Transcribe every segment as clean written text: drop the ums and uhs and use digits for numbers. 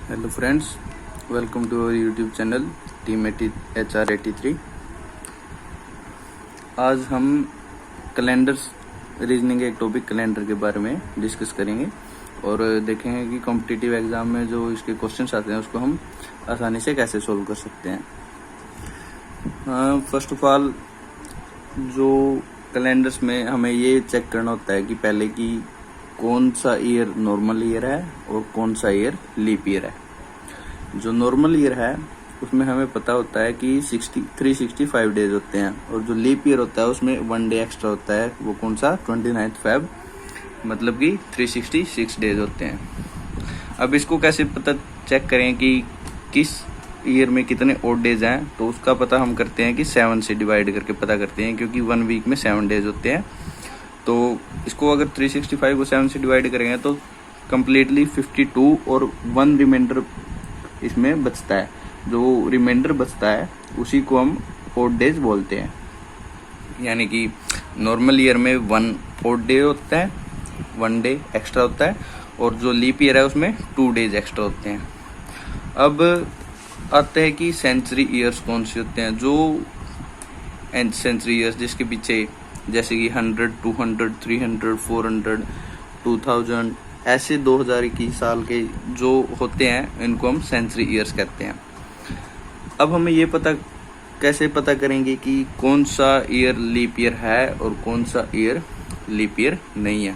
Hello friends, welcome to our YouTube channel team HR83। आज हम calendars reasoning एक topic calendar के बारे में डिस्कस करेंगे और देखेंगे कि कॉम्पिटिटिव एग्जाम में जो इसके क्वेश्चंस आते हैं उसको हम आसानी से कैसे सॉल्व कर सकते हैं। फर्स्ट ऑफ ऑल, जो कैलेंडर्स में हमें ये चेक करना होता है कि पहले की कौन सा ईयर नॉर्मल ईयर है और कौन सा ईयर लीप ईयर है। जो नॉर्मल ईयर है उसमें हमें पता होता है कि 365 डेज होते हैं और जो लीप ईयर होता है उसमें 1 डे एक्स्ट्रा होता है। वो कौन सा? 29 फेब, मतलब कि 366 डेज होते हैं। अब इसको कैसे पता चेक करें कि किस ईयर में कितने ऑड डेज हैं, तो उसका पता हम करते हैं कि 7 से डिवाइड करके पता करते हैं, क्योंकि 1 वीक में 7 डेज होते हैं। तो इसको अगर 365 को 7 से डिवाइड करेंगे तो कम्प्लीटली 52 और 1 रिमाइंडर इसमें बचता है। जो रिमाइंडर बचता है उसी को हम ऑड डेज बोलते हैं। यानी कि नॉर्मल ईयर में 1 ऑड डे होता है, 1 डे एक्स्ट्रा होता है, और जो लीप ईयर है उसमें 2 डेज एक्स्ट्रा होते हैं। अब आते हैं कि सेंचुरी ईयर्स कौन से होते हैं। जो सेंचुरी ईयर्स जिसके पीछे जैसे कि 100, 200, 300, 400, 2000 ऐसे 2021 साल के जो होते हैं इनको हम सेंचुरी ईयर्स कहते हैं। अब हमें ये कैसे पता करेंगे कि कौन सा ईयर लीप ईयर है और कौन सा ईयर लीप ईयर नहीं है।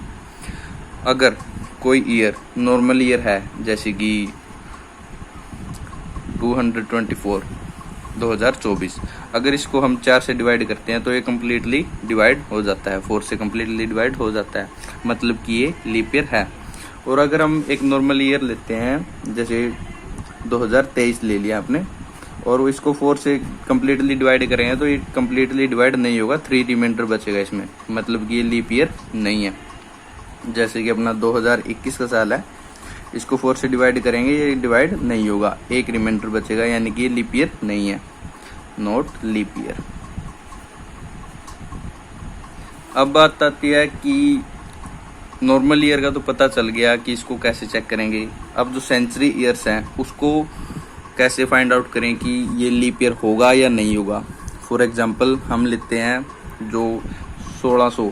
अगर कोई ईयर नॉर्मल ईयर है जैसे कि 224 2024, अगर इसको हम 4 से डिवाइड करते हैं तो ये कम्प्लीटली डिवाइड हो जाता है, 4 से कम्प्लीटली डिवाइड हो जाता है, मतलब कि ये लीप ईयर है। और अगर हम एक नॉर्मल ईयर लेते हैं जैसे 2023 ले लिया आपने और इसको 4 से कम्प्लीटली डिवाइड करेंगे तो ये कम्प्लीटली डिवाइड नहीं होगा, 3 रिमाइंडर बचेगा इसमें, मतलब कि ये लीप ईयर नहीं है। जैसे कि अपना 2021 का साल है, इसको 4 से डिवाइड करेंगे, ये डिवाइड नहीं होगा, 1 रिमाइंडर बचेगा, यानी कि ये लीप ईयर नहीं है, नॉट लीप ईयर। अब बात आती है कि नॉर्मल ईयर का तो पता चल गया कि इसको कैसे चेक करेंगे। अब जो सेंचुरी ईयर्स हैं उसको कैसे फाइंड आउट करें कि ये लीप ईयर होगा या नहीं होगा। फॉर एग्जांपल हम लेते हैं जो 1600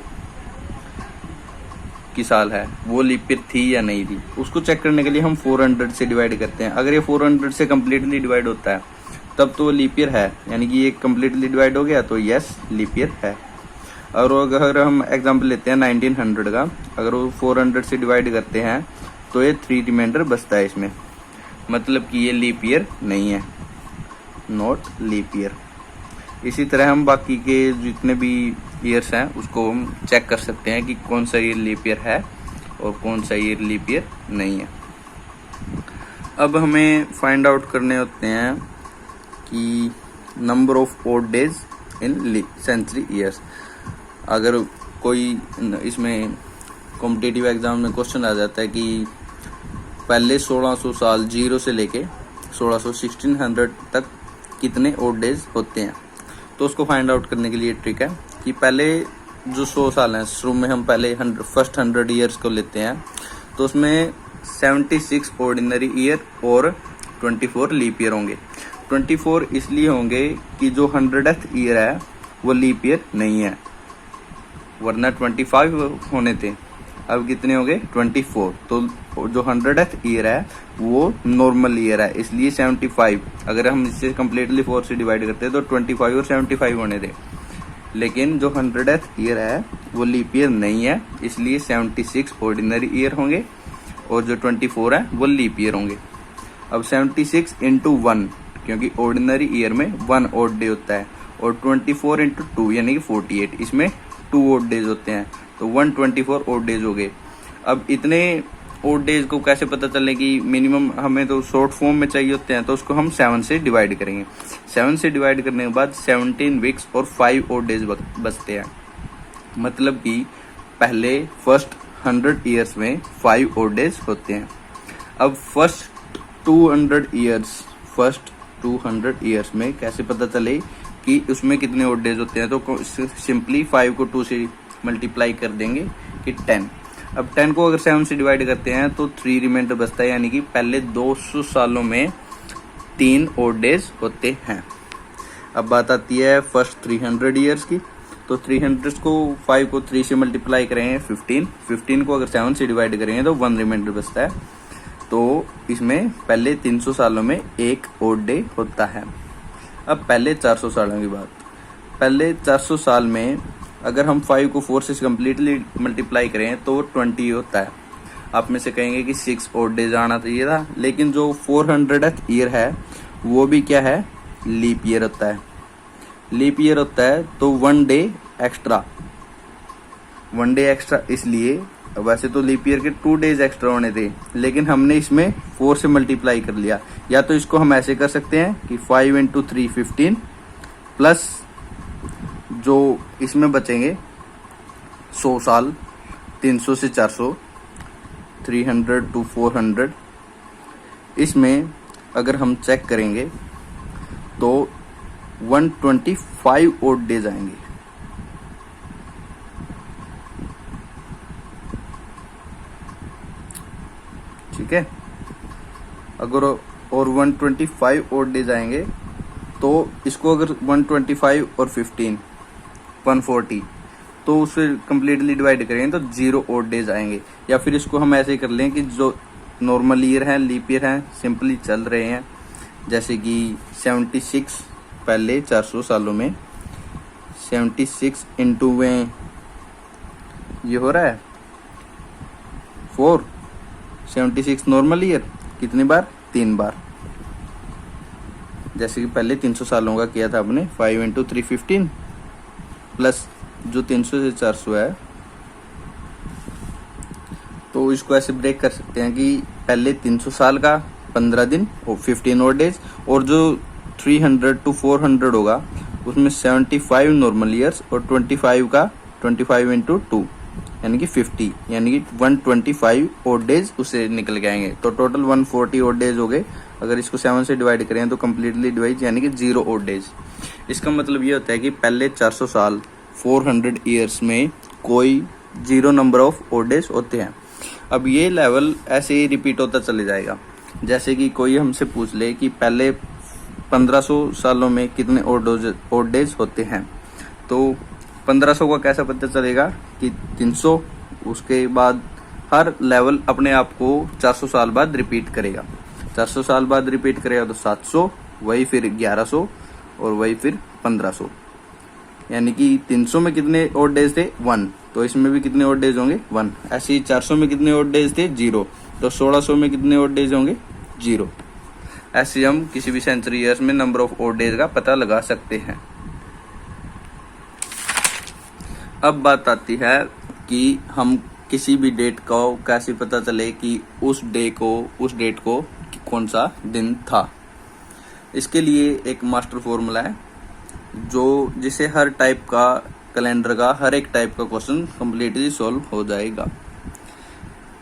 की साल है वो लीप ईयर थी या नहीं थी, उसको चेक करने के लिए हम 400 से डिवाइड करते हैं। अगर ये 400 से कम्प्लीटली डिवाइड होता है तब तो लीप ईयर है, यानी कि ये कम्प्लीटली डिवाइड हो गया तो यस लीप ईयर है। और अगर हम एग्जांपल लेते हैं 1900 का, अगर वो 400 से डिवाइड करते हैं तो ये 3 रिमाइंडर बचता है इसमें, मतलब कि ये लीप ईयर नहीं है, नॉट लीप ईयर। इसी तरह हम बाकी के जितने भी ईयर्स हैं उसको हम चेक कर सकते हैं कि कौन सा ईयर लीप ईयर है और कौन सा ईयर लीप ईयर नहीं है। अब हमें फाइंड आउट करने होते हैं कि number of odd days in century years. अगर कोई इसमें कॉम्पिटिटिव एग्जाम में क्वेश्चन आ जाता है कि पहले 1600 साल 0 से लेके 1600 तक कितने ऑड डेज होते हैं, तो उसको फाइंड आउट करने के लिए ट्रिक है कि पहले जो 100 साल हैं शुरू में हम पहले फर्स्ट 100 ईयर्स को लेते हैं, तो उसमें 76 ऑर्डिनरी ईयर और 24 लीप ईयर होंगे। 24 इसलिए होंगे कि जो 100th ईयर है वो लीप ईयर नहीं है, वरना 25 होने थे, अब कितने हो गए 24। तो जो 100th ईयर है वो नॉर्मल ईयर है, इसलिए 75। अगर हम इससे कम्प्लीटली 4 से डिवाइड करते हैं तो 25 और 75 होने थे, लेकिन जो 100th ईयर है वो लीप ईयर नहीं है, इसलिए 76 ऑर्डिनरी ईयर होंगे और जो 24 है वो लीप ईयर होंगे। अब 76 इंटू 1, क्योंकि ऑर्डिनरी ईयर में 1 ऑड डे होता है, और 24 इंटू 2 यानी कि 48, इसमें 2 ऑड डेज होते हैं, तो 124 ऑड डेज हो गए। अब इतने ऑड डेज को कैसे पता चले कि मिनिमम हमें तो शॉर्ट फॉर्म में चाहिए होते हैं, तो उसको हम 7 से डिवाइड करेंगे। 7 से डिवाइड करने के बाद 17 वीक्स और 5 ऑड डेज बचते हैं, मतलब कि पहले फर्स्ट 100 ईयर्स में 5 ऑड डेज होते हैं। अब फर्स्ट 200 ईयर्स में कैसे पता चले कि उसमें कितने ऑड डेज होते हैं, तो सिंपली 5 को 2 से मल्टीप्लाई कर देंगे कि 10। अब 10 को अगर 7 से डिवाइड करते हैं तो 3 रिमाइंडर बचता है, यानी कि पहले 200 सालों में 3 ओड डेज होते हैं। अब बात आती है फर्स्ट 300 ईयर्स की। तो 300 को 5 को 3 से मल्टीप्लाई करेंगे 15 को अगर 7 से डिवाइड करेंगे तो 1 रिमाइंडर बचता है। तो इसमें पहले 300 सालों में एक ओड डे होता है। अब पहले 400 सालों की बात। पहले 400 साल में अगर हम 5 को 4 से कम्प्लीटली मल्टीप्लाई करें तो 20 होता है। आप में से कहेंगे कि 6 ओड डेज आना चाहिए था, लेकिन जो 400th ईयर है वो भी क्या है, लीप ईयर होता है। लीप ईयर होता है तो 1 डे एक्स्ट्रा, 1 डे एक्स्ट्रा इसलिए, वैसे तो लीप ईयर के 2 डेज एक्स्ट्रा होने थे, लेकिन हमने इसमें 4 से मल्टीप्लाई कर लिया। या तो इसको हम ऐसे कर सकते हैं कि 5 × 3 15 प्लस जो इसमें बचेंगे 100 साल, 300 से 400, 300 to 400। इसमें अगर हम चेक करेंगे तो 125 ओड डेज आएंगे। ठीक है, अगर और 125 ओड डेज आएंगे तो इसको अगर 125 और 15 140 तो उससे कम्प्लीटली डिवाइड करेंगे तो 0 ओड डेज आएंगे। या फिर इसको हम ऐसे कर लें कि जो नॉर्मल ईयर है, लीप ईयर है, सिंपली चल रहे हैं, जैसे कि 76 पहले 400 सालों में 76 इंटू में ये हो रहा है 4, 76 नॉर्मल ईयर कितनी बार, 3 बार। जैसे कि पहले 300 सालों का किया था आपने, 5 × 3 15 प्लस जो 300 से 400 है, तो इसको ऐसे ब्रेक कर सकते हैं कि पहले 300 साल का 15 दिन और 15 और डेज, और जो 300 to 400 होगा उसमें 75 नॉर्मल ईयर्स और 25 का 25 × 2 यानी कि 50, यानी कि 125 ओड डेज उसे निकल के आएंगे। तो टोटल 140 ओड डेज हो गए। अगर इसको 7 से डिवाइड करें तो कम्प्लीटली डिवाइड, यानी कि 0 ओड डेज। इसका मतलब ये होता है कि पहले 400 साल 400 ईयर्स में कोई 0 नंबर ऑफ ओड डेज होते हैं। अब ये लेवल ऐसे ही रिपीट होता चले जाएगा। जैसे कि कोई हमसे पूछ ले कि पहले 1500 सालों में कितने ओड डेज होते हैं, तो 1500 का कैसा पता चलेगा कि 300, उसके बाद हर लेवल अपने आप को 400 साल बाद रिपीट करेगा। 400 साल बाद रिपीट करेगा तो 700, वही फिर 1100 और वही फिर 1500। यानी कि 300 में कितने ओड डेज थे, 1, तो इसमें भी कितने ओड डेज होंगे, 1। ऐसे ही 400 में कितने ओड डेज थे, 0, तो 1600 में कितने ओड डेज होंगे, 0। ऐसे हम किसी भी सेंचुरी ईयर्स में नंबर ऑफ ओड डेज का पता लगा सकते हैं। अब बात आती है कि हम किसी भी डेट को कैसे पता चले कि उस डेट को कौन सा दिन था। इसके लिए एक मास्टर फॉर्मूला है जिसे हर टाइप का कैलेंडर का हर एक टाइप का क्वेश्चन कम्प्लीटली सॉल्व हो जाएगा।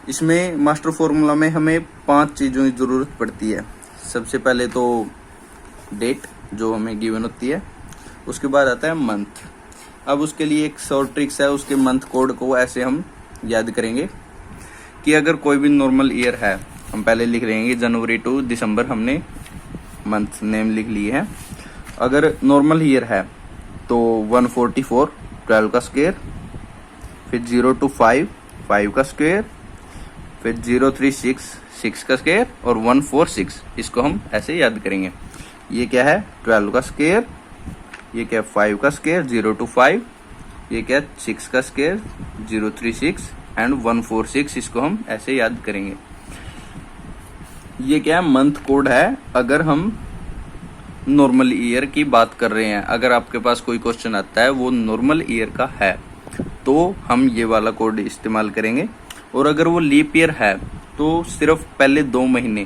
इसमें मास्टर फॉर्मूला में हमें 5 चीज़ों की ज़रूरत पड़ती है। सबसे पहले तो डेट जो हमें गिवन होती है, उसके बाद आता है मंथ। अब उसके लिए एक शॉर्ट ट्रिक्स है, उसके मंथ कोड को ऐसे हम याद करेंगे कि अगर कोई भी नॉर्मल ईयर है, हम पहले लिख लेंगे जनवरी टू दिसंबर, हमने मंथ नेम लिख लिए है। अगर नॉर्मल ईयर है तो 144 12 का स्क्वायर, फिर 0 to 5 5 का स्क्वायर, फिर 036 6 का स्क्वायर और 146। इसको हम ऐसे याद करेंगे। ये क्या है, 12 का स्क्वायर, ये क्या 5 का स्क्वायर 0 to 5, ये क्या 6 का स्क्वायर 036 एंड 146। इसको हम ऐसे याद करेंगे। ये क्या मंथ कोड है अगर हम नॉर्मल ईयर की बात कर रहे हैं। अगर आपके पास कोई क्वेश्चन आता है वो नॉर्मल ईयर का है तो हम ये वाला कोड इस्तेमाल करेंगे। और अगर वो लीप ईयर है तो सिर्फ पहले 2 महीने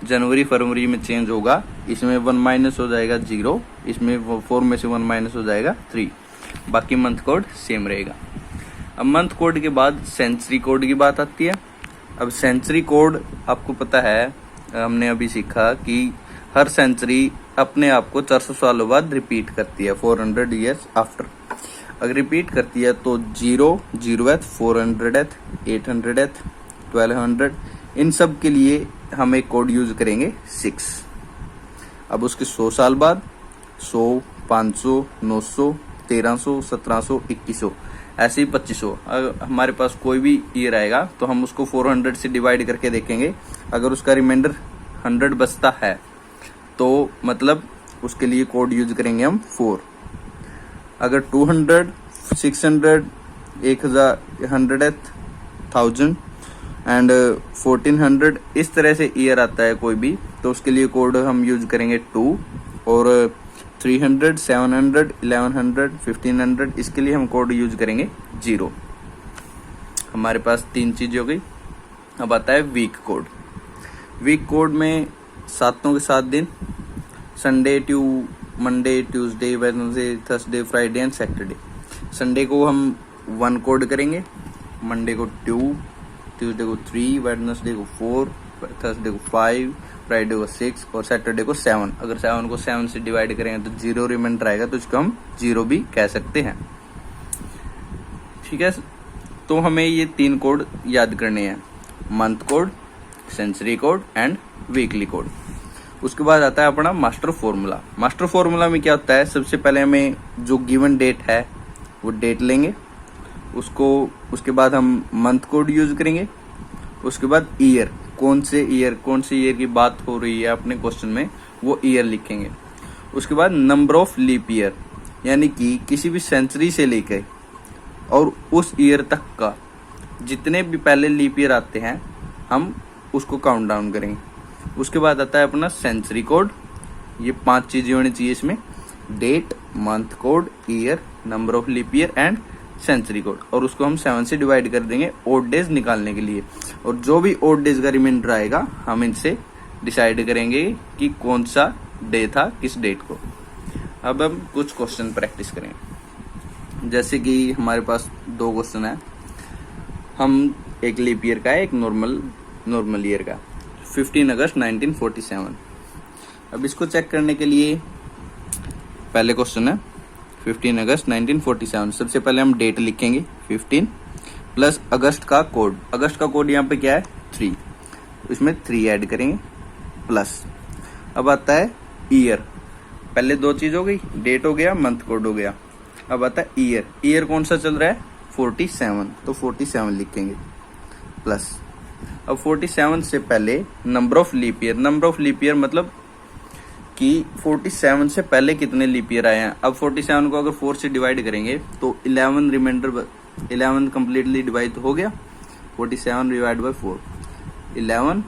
जनवरी फरवरी में चेंज होगा। इसमें 1 माइनस हो जाएगा 0, इसमें 4 में से 1 माइनस हो जाएगा 3, बाकी मंथ कोड सेम रहेगा। अब मंथ कोड के बाद सेंचुरी कोड की बात आती है। अब सेंचुरी कोड आपको पता है, हमने अभी सीखा कि हर सेंचुरी अपने आप को 400 सालों बाद रिपीट करती है, 400 ईयर्स आफ्टर। अगर रिपीट करती है तो 0, 0th, 400th, 800th, 1200, इन सब के लिए हम एक कोड यूज करेंगे 6। अब उसके 100 साल बाद 100, 500, 900, 1300, 1700, 2100, ऐसे ही 2500। अगर हमारे पास कोई भी ईयर आएगा तो हम उसको 400 से डिवाइड करके देखेंगे। अगर उसका रिमाइंडर 100 बचता है तो मतलब उसके लिए कोड यूज करेंगे हम 4। अगर 200, 600, 1000, 1000 एंड 1400 इस तरह से ईयर आता है कोई भी, तो उसके लिए कोड हम यूज करेंगे 2। और 300, 700, 1100, 1500 इसके लिए हम कोड यूज करेंगे 0। हमारे पास 3 चीजें हो गई। अब आता है वीक कोड। वीक कोड में सातों के 7 दिन, Sunday to Monday, Tuesday, Wednesday, Thursday, Friday and Saturday. Sunday को हम 1 कोड करेंगे, मंडे को 2, ट्यूसडे को 3, वेडनेसडे को 4, थर्सडे को 5, फ्राइडे को 6 और सैटरडे को 7। अगर 7 को 7 से डिवाइड करेंगे तो 0 रिमाइंडर आएगा, तो इसको हम 0 भी कह सकते हैं। ठीक है, तो हमें ये 3 कोड याद करने हैं, month code, century code and weekly code. उसके बाद आता है अपना मास्टर फॉर्मूला। मास्टर फॉर्मूला में क्या होता है, सबसे पहले हमें जो गिवन डेट है वो डेट लेंगे, उसके बाद हम मंथ कोड यूज करेंगे, उसके बाद ईयर, कौन से ईयर की बात हो रही है अपने क्वेश्चन में वो ईयर लिखेंगे। उसके बाद नंबर ऑफ लीप ईयर, यानी कि किसी भी सेंचुरी से लेकर और उस ईयर तक का जितने भी पहले लीप ईयर आते हैं हम उसको काउंट डाउन करेंगे। उसके बाद आता है अपना सेंचुरी कोड। ये 5 चीजें होनी चाहिए इसमें, date, month code, year, number of leap year and century code. और उसको हम 7 से डिवाइड कर देंगे ऑड डेज निकालने के लिए। और जो भी ऑड डेज का रिमाइंडर आएगा हम इनसे डिसाइड करेंगे कि कौन सा डे था किस डेट को। अब हम कुछ क्वेश्चन प्रैक्टिस करेंगे। जैसे कि हमारे पास 2 क्वेश्चन है, हम एक लीप ईयर का है, एक नॉर्मल ईयर का, 15 अगस्त 1947। अब इसको चेक करने के लिए पहले क्वेश्चन है 15 अगस्त 1947। सबसे पहले हम डेट लिखेंगे 15 प्लस अगस्त का कोड। अगस्त का कोड यहाँ पे क्या है 3, इसमें 3 ऐड करेंगे प्लस। अब आता है ईयर, पहले 2 चीज हो गई, डेट हो गया, मंथ कोड हो गया। अब आता है ईयर, ईयर कौन सा चल रहा है 47, तो 47 लिखेंगे प्लस। अब 47 से पहले number of leap year, number of leap year मतलब कि 47 से पहले कितने लीप ईयर आए हैं। अब 47 को अगर 4 से डिवाइड करेंगे तो 11 रिमाइंडर, 11 कंप्लीटली डिवाइड हो गया, 47 divide by 4, 11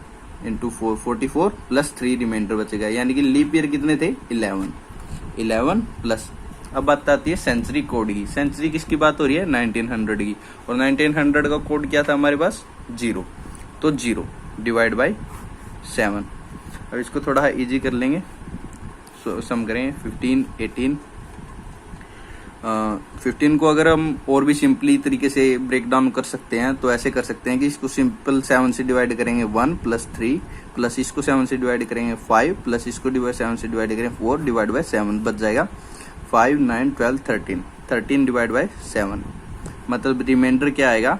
into 4, 44 plus 3 remainder बचेगा, यानी कि लीप ईयर कितने थे 11 प्लस। अब बात आती है सेंचुरी कोड की। सेंचुरी किसकी बात हो रही है 1900 की, और 1900 का कोड क्या था हमारे पास 0, तो 0 डिवाइड बाय 7। अब इसको थोड़ा इजी कर लेंगे, सम करें 15, 18, 15 को अगर हम और भी सिंपली तरीके से ब्रेक डाउन कर सकते हैं तो ऐसे कर सकते हैं कि इसको सिंपल 7 से डिवाइड करेंगे 1 प्लस 3 प्लस इसको 7 से डिवाइड करेंगे 5 प्लस इसको 7 से डिवाइड करेंगे 4 डिवाइड बाय 7, बच जाएगा 5, 9, 12, 13, 13 डिवाइड बाय 7, मतलब रिमाइंडर क्या आएगा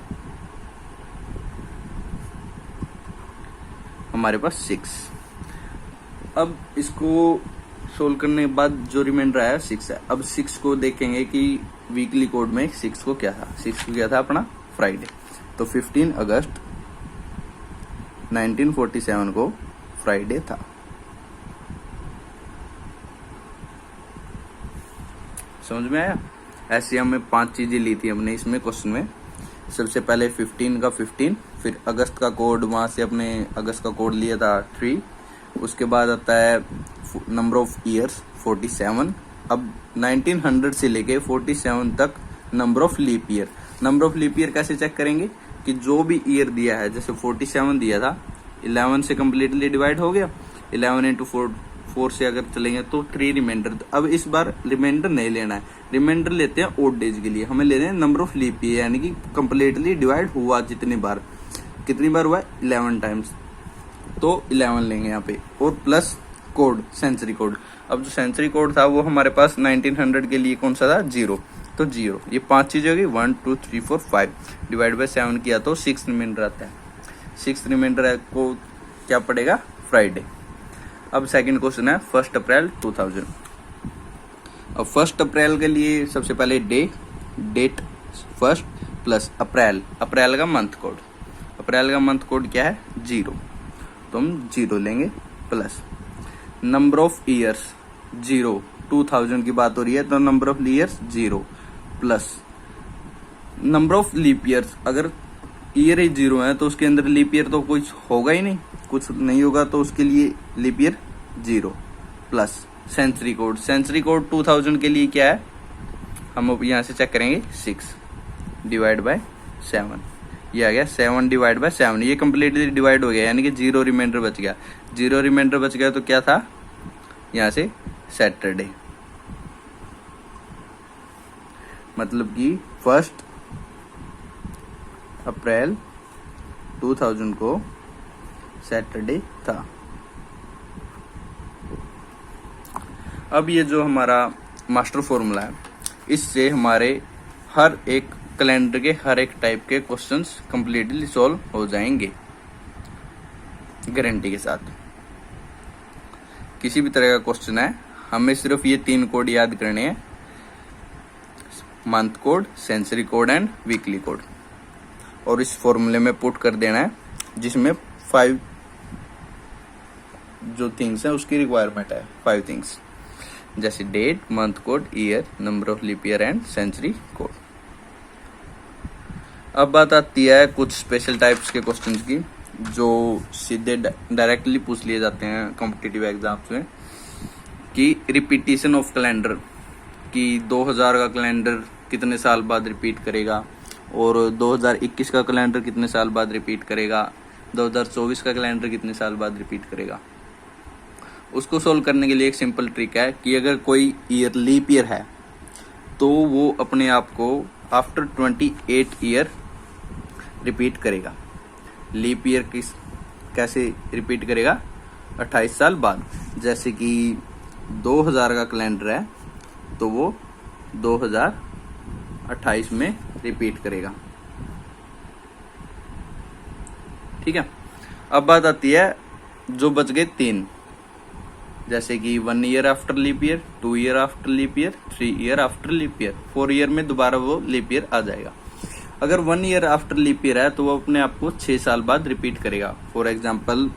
हमारे पास 6। अब इसको सोल्व करने के बाद जो रिमाइंडर आया 6 है। अब 6 को देखेंगे कि वीकली कोड में 6 को क्या था, 6 को क्या था अपना फ्राइडे, तो 15 अगस्त 1947 को फ्राइडे था। समझ में आया। ऐसे हमें 5 चीजें ली थी हमने इसमें क्वेश्चन में। सबसे पहले 15 का 15, फिर अगस्त का कोड, वहां से अपने अगस्त का कोड लिया था 3। उसके बाद आता है नंबर ऑफ ईयर्स 47। अब 1900 से लेके 47 तक number of leap year. Number of leap year कैसे चेक करेंगे कि जो भी ईयर दिया है, जैसे 47 दिया था, 11 से कम्प्लीटली डिवाइड हो गया, 11 इंटू 4 से अगर चलेंगे तो 3 रिमाइंडर। अब इस बार रिमाइंडर नहीं लेना है, रिमाइंडर लेते हैं ओड डेज के लिए। हमें लेना है नंबर ऑफ लीप ईयर, यानी कि कम्प्लीटली डिवाइड हुआ जितनी बार, कितनी बार हुआ 11 टाइम्स, तो 11 लेंगे यहाँ पे, और प्लस कोड सेंचुरी कोड। अब जो सेंचुरी कोड था वो हमारे पास 1900 के लिए कौन सा था 0, तो 0। ये 5 चीज़ें होगी, 1 2 3 4 5 डिवाइड बाय 7 किया तो 6 रिमाइंडर आता है। 6 रिमाइंडर को क्या पड़ेगा, फ्राइडे। अब सेकंड क्वेश्चन है 1 अप्रैल 2000। अब 1 अप्रैल के लिए सबसे पहले डेट 1 प्लस अप्रैल का मंथ कोड। अप्रैल का मंथ कोड क्या है, 0, तो हम 0 लेंगे, प्लस नंबर ऑफ ईयर्स 0, 2000 की बात हो रही है तो number of years 0, plus number of leap years. अगर ईयर ही 0 है तो उसके अंदर लीप ईयर तो कुछ होगा ही नहीं, कुछ नहीं होगा, तो उसके लिए leap year 0, plus century code 2000 के लिए क्या है, हम अब यहाँ से चेक करेंगे 6 डिवाइड बाय 7, ये आ गया 7 डिवाइड बाय 7। ये कम्प्लीटली डिवाइड हो गया, यानी कि 0 रिमाइंडर बच गया। 0 रिमाइंडर बच गया तो क्या था, यहाँ से सैटरडे, मतलब कि 1 अप्रैल 2000 को सैटरडे था। अब ये जो हमारा मास्टर फॉर्मूला है, इससे हमारे हर एक कैलेंडर के हर एक टाइप के क्वेश्चंस कंप्लीटली सॉल्व हो जाएंगे, गारंटी के साथ। किसी भी तरह का क्वेश्चन है, हमें सिर्फ ये 3 कोड याद करने हैं, month code, century code and weekly code, और इस फॉर्मूले में पुट कर देना है, जिसमें 5 जो थिंग्स है उसकी रिक्वायरमेंट है, 5 थिंग्स, जैसे date, month code, year, number of leap year and century code. अब बात आती है कुछ स्पेशल टाइप्स के क्वेश्चंस की, जो सीधे डायरेक्टली पूछ लिए जाते हैं कॉम्पिटिटिव एग्जाम्स में, कि रिपीटिशन ऑफ कैलेंडर, कि 2000 का कैलेंडर कितने साल बाद रिपीट करेगा, और 2021 का कैलेंडर कितने साल बाद रिपीट करेगा, 2024 का कैलेंडर कितने साल बाद रिपीट करेगा। उसको सोल्व करने के लिए एक सिंपल ट्रिक है कि अगर कोई ईयर लीप ईयर है तो वो अपने आप को आफ्टर 28 ईयर रिपीट करेगा। लीप ईयर कैसे रिपीट करेगा, 28 साल बाद। जैसे कि 2000 का कैलेंडर है तो वो 2028 में रिपीट करेगा। ठीक है। अब बात आती है जो बच गए 3, जैसे कि 1 year after leap year, 2 year after leap year, 3 year after leap year, 4 year में दोबारा वो लीप ईयर आ जाएगा। अगर 1 ईयर आफ्टर लीप ईयर है तो वो अपने आप को 6 साल बाद रिपीट करेगा। फॉर एग्जाम्पल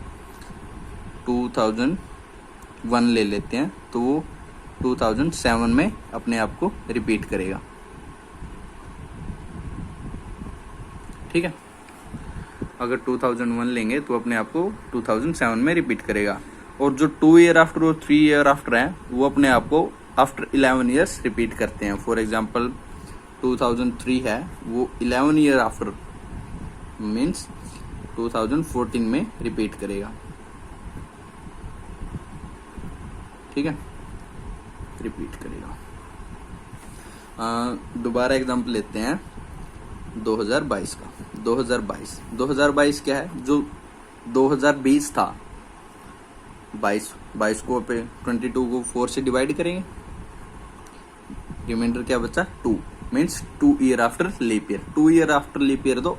2001 ले लेते हैं तो वो 2007 में अपने आप को रिपीट करेगा। ठीक है। अगर 2001 लेंगे तो अपने आप को 2007 में रिपीट करेगा। और जो 2 ईयर आफ्टर और 3 ईयर आफ्टर है वो अपने आप को आफ्टर 11 ईयर्स रिपीट करते हैं। फॉर एग्जांपल 2003 है वो 11 ईयर आफ्टर मीन्स 2014 में रिपीट करेगा। ठीक है, रिपीट करेगा। दोबारा एग्जांपल लेते हैं 2022 का। 2022 क्या है, जो 2020 था, 22 को पे 22 को 4 से डिवाइड करेंगे, रिमाइंडर क्या बचा 2 means 2 year after leap year. 2 year after leap year तो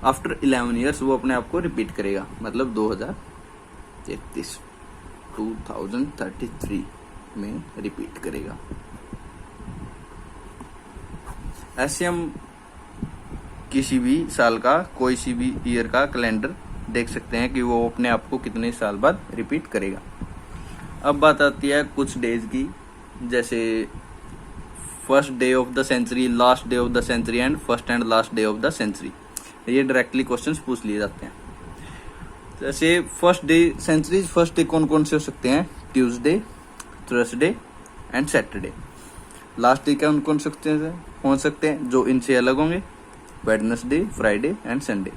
आफ्टर 11 ईयर्स वो अपने आप को रिपीट करेगा, मतलब 2033 में रिपीट करेगा। ऐसे हम किसी भी साल का कोई सी भी ईयर का कैलेंडर देख सकते हैं कि वो अपने आप को कितने साल बाद रिपीट करेगा। अब बात आती है कुछ डेज की, जैसे first day of the century, last day of the century and first and last day of the century. ये डायरेक्टली क्वेश्चंस पूछ लिए जाते हैं। जैसे first day century, first day कौन कौन से हो सकते हैं, Tuesday, Thursday and Saturday. Last day कौन कौन हो सकते हैं जो इनसे अलग होंगे, वेडनेसडे, फ्राइडे एंड संडे।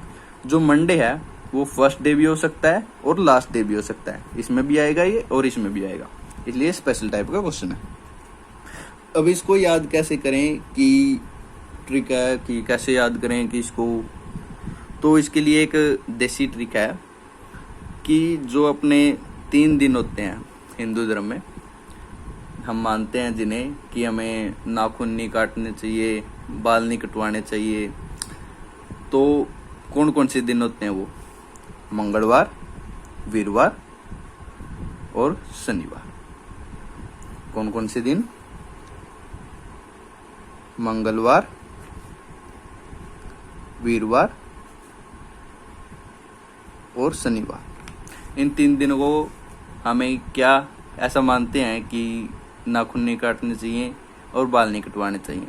जो मंडे है वो फर्स्ट डे भी हो सकता है और लास्ट डे भी हो सकता है, इसमें भी आएगा ये और इसमें भी आएगा, इसलिए स्पेशल टाइप का क्वेश्चन है। अब इसको याद कैसे करें कि ट्रिक है कि कैसे याद करें कि इसको, तो इसके लिए एक देसी ट्रिक है कि जो अपने 3 दिन होते हैं हिंदू धर्म में, हम मानते हैं जिन्हें कि हमें नाखून नहीं काटने चाहिए, बाल नहीं कटवाने चाहिए, तो कौन कौन से दिन होते हैं वो? मंगलवार, वीरवार और शनिवार। कौन कौन से दिन? मंगलवार, वीरवार और शनिवार। इन 3 दिनों को हमें क्या ऐसा मानते हैं कि नाखून नहीं काटने चाहिए और बाल नहीं कटवाने चाहिए।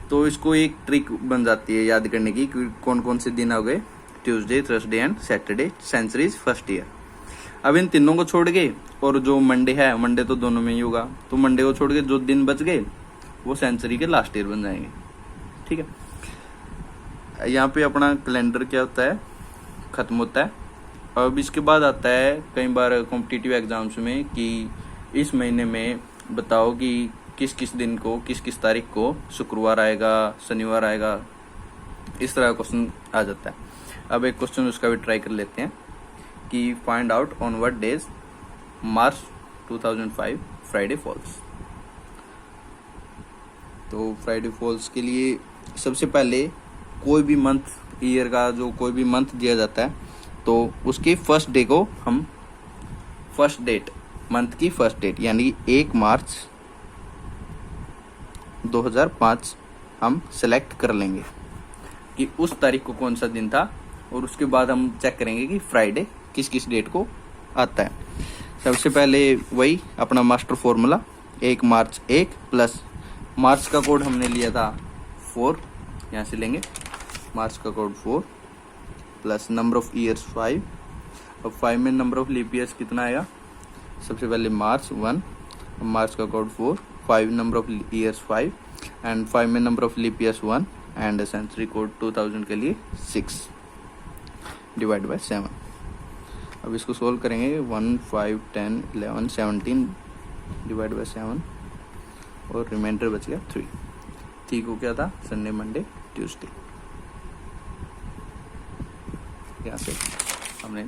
तो इसको एक ट्रिक बन जाती है याद करने की कि कौन कौन से दिन हो गए, Tuesday, Thursday and Saturday, centuries first year. अब इन तीनों को छोड़ के, और जो मंडे है, मंडे तो दोनों में ही होगा, तो मंडे को छोड़ के जो दिन बच गए वो सेंचुरी के लास्ट ईयर बन जाएंगे। ठीक है, यहाँ पे अपना कैलेंडर क्या होता है, खत्म होता है। अब इसके बाद आता है कई बार कॉम्पिटिटिव एग्जाम्स में कि इस महीने में बताओ कि किस किस दिन को, किस किस तारीख को शुक्रवार आएगा, शनिवार आएगा, इस तरह का क्वेश्चन आ जाता है। अब एक क्वेश्चन उसका भी ट्राई कर लेते हैं कि find out on what days March 2005 Friday falls. तो फ्राइडे फॉल्स के लिए सबसे पहले कोई भी मंथ, ईयर का जो कोई भी मंथ दिया जाता है, तो उसकी फर्स्ट डे को हम, फर्स्ट डेट, मंथ की फर्स्ट डेट यानी 1 मार्च 2005 हम सेलेक्ट कर लेंगे कि उस तारीख को कौन सा दिन था, और उसके बाद हम चेक करेंगे कि फ्राइडे किस किस डेट को आता है। सबसे पहले वही अपना मास्टर फॉर्मूला 1 मार्च 1 प्लस मार्च का कोड हमने लिया था 4, यहाँ से लेंगे मार्च का code 4 plus number of years 5। अब 5 में नंबर ऑफ लीप ईयर्स कितना आएगा? सबसे पहले मार्च 1, मार्च का code 4, 5 number of years 5 and 5 में number of leap years 1 and century code 2000 के लिए 6 डिवाइड बाय 7। अब इसको सोल्व करेंगे 1, 5, 10, 11, 17 डिवाइड बाय 7 और रिमाइंडर बच गया 3। 3 को क्या था? Sunday, Monday, Tuesday. यहाँ से हमने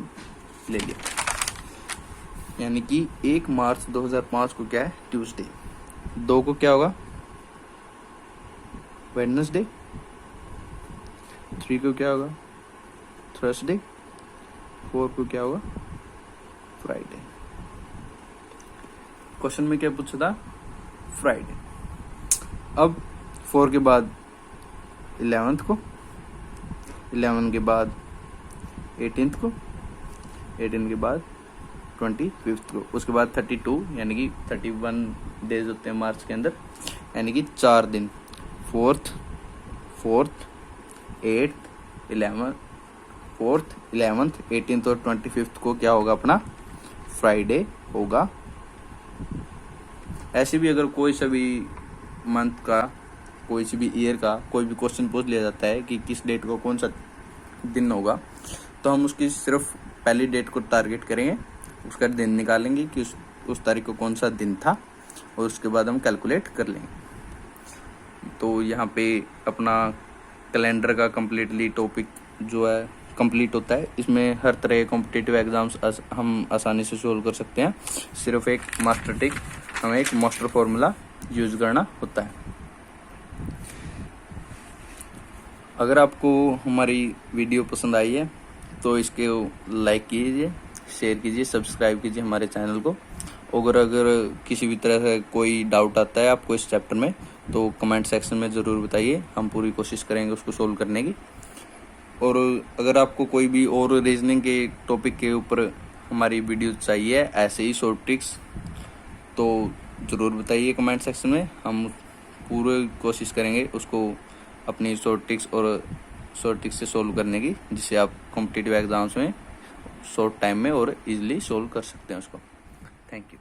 ले लिया, यानी कि 1 मार्च 2005 को क्या है? ट्यूसडे। 2 को क्या होगा? वेडनेसडे। 3 को क्या होगा? थर्सडे। 4 को क्या होगा? फ्राइडे। क्वेश्चन में क्या पूछा था? फ्राइडे। अब 4 के बाद 11th को, 11 के बाद 18th को, 18 के बाद 25th को, उसके बाद 32 यानी कि 31 डेज होते हैं मार्च के अंदर, यानी कि 4 दिन, 4th, 8th, 11th, 18th और 25th को क्या होगा? अपना फ्राइडे होगा। ऐसे भी अगर कोई सा भी मंथ का, कोई सी भी ईयर का कोई भी क्वेश्चन पूछ लिया जाता है कि किस डेट को कौन सा दिन होगा, तो हम उसकी सिर्फ पहली डेट को टारगेट करेंगे, उसका दिन निकालेंगे कि उस तारीख को कौन सा दिन था, और उसके बाद हम कैलकुलेट कर लेंगे। तो यहाँ पे अपना कैलेंडर का कम्प्लीटली टॉपिक जो है कंप्लीट होता है। इसमें हर तरह के कॉम्पिटिटिव एग्जाम्स हम आसानी से सोल्व कर सकते हैं। सिर्फ एक मास्टर ट्रिक, हमें एक मास्टर फॉर्मूला यूज करना होता है। अगर आपको हमारी वीडियो पसंद आई है तो इसके लाइक कीजिए, शेयर कीजिए, सब्सक्राइब कीजिए हमारे चैनल को। अगर किसी भी तरह से कोई डाउट आता है आपको इस चैप्टर में, तो कमेंट सेक्शन में ज़रूर बताइए, हम पूरी कोशिश करेंगे उसको सोल्व करने की। और अगर आपको कोई भी और रीजनिंग के टॉपिक के ऊपर हमारी वीडियो चाहिए, ऐसे ही शॉर्ट ट्रिक्स, तो ज़रूर बताइए कमेंट सेक्शन में, हम पूरी कोशिश करेंगे उसको अपनी शॉर्ट ट्रिक्स से सोल्व करने की, जिससे आप कॉम्पिटिटिव एग्जाम्स में शॉर्ट टाइम में और इजीली सोल्व कर सकते हैं उसको। Thank you.